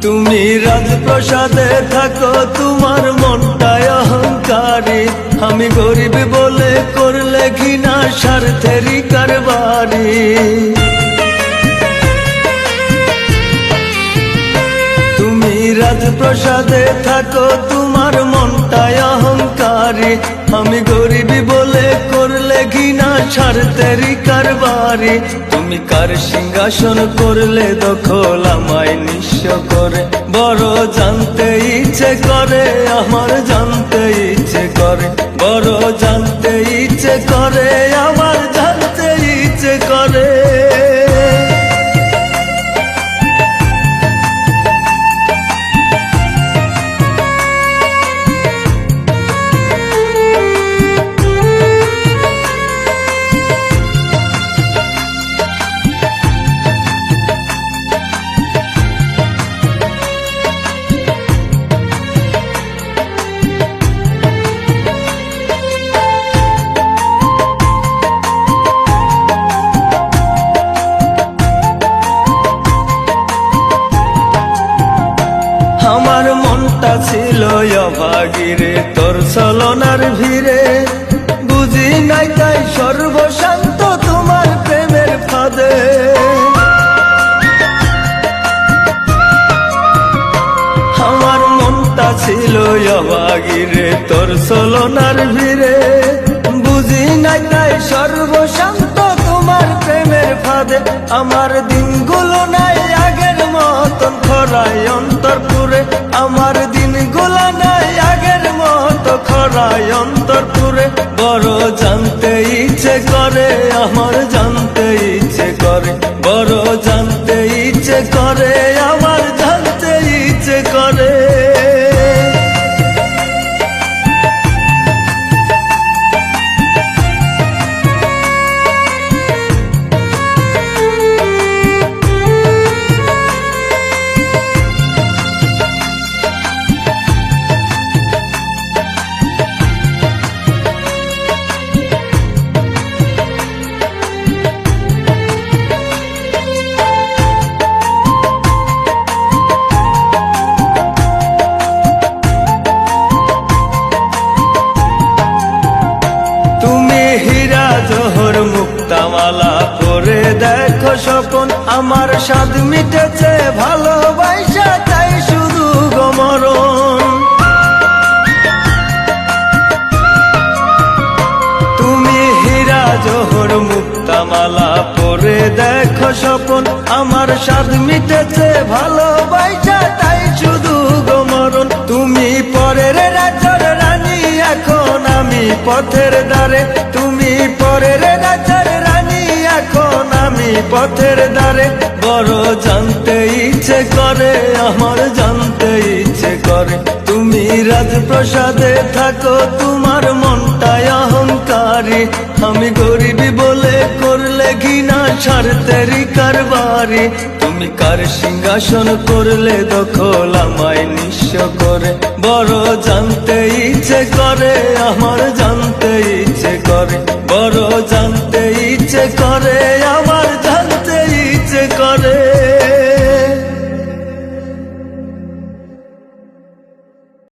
তুমি রাজপ্রাসাদে থাকো, তোমার মনটায় অহংকারী। আমি গরিব বলে করলে ঘৃণা, স্বার্থেরই কারবারি। তুমি রাজপ্রাসাদে থাকো, তোমার মনটায় অহংকারী। আমি গরিব বলে করলে ঘৃণা, স্বার্থেরই কারবারি। তুমি কার সিংহাসন করলে দখল, আমায় নিঃস্ব করে। বড় জানতে ইচ্ছে করে, আমার জানতে ইচ্ছে করে। বড় জানতে ইচ্ছে করে, আমার জানতে ইচ্ছে করে। আমার মনটা ছিল অভাগীরে, তোর ছলনার ভিড়ে। বুঝি নাই তাই সর্বশান্ত তোমার প্রেমের ফাঁদে। আমার মনটা ছিল অভাগীরে, তোর ছলনার ভিড়ে। বুঝি নাই তাই সর্বশান্ত তোমার প্রেমের ফাঁদে। আমার দিনগুলো নাই আগের মতন খরায় অন্তর পুরে। আমার দিনগুলো নাই আগের মতো খরায় অন্তর পুরে। বড় জানতে ইচ্ছে করে, আমার জানতে ইচ্ছে করে। বড় জানতে ইচ্ছে করে, আমার জানতে ইচ্ছে করে। হীরা জহর মুক্তামালা পরে দেখো স্বপন, আমার স্বাদ মিটেছে ভালোবাসা, তাই শুধু গমরণ। তুমি হীরা জহর মুক্তামালা পরে দেখো স্বপন, আমার স্বাদ মিটেছে ভালোবাসা, তাই শুধু গমরণ। তুমি পরের রাজার রানী, এখন আমি পথের দ্বারে। তুমি পরের রাজার রানী, এখন আমি পথের দ্বারে। বড় জানতে ইচ্ছে করে, আমার জানতে ইচ্ছে করে। তুমি রাজপ্রাসাদে থাকো, তোমার মনটায় অহংকারী। আমি গরিব বলে করলে ঘৃণা, স্বার্থেরই কারবারি। তুমি কার সিংহাসন করলে দখল, আমায় নিঃস্ব করে। বড় জানতে ইচ্ছে করে, আমার জানতে ইচ্ছে করে। বড় জানতে ইচ্ছে করে।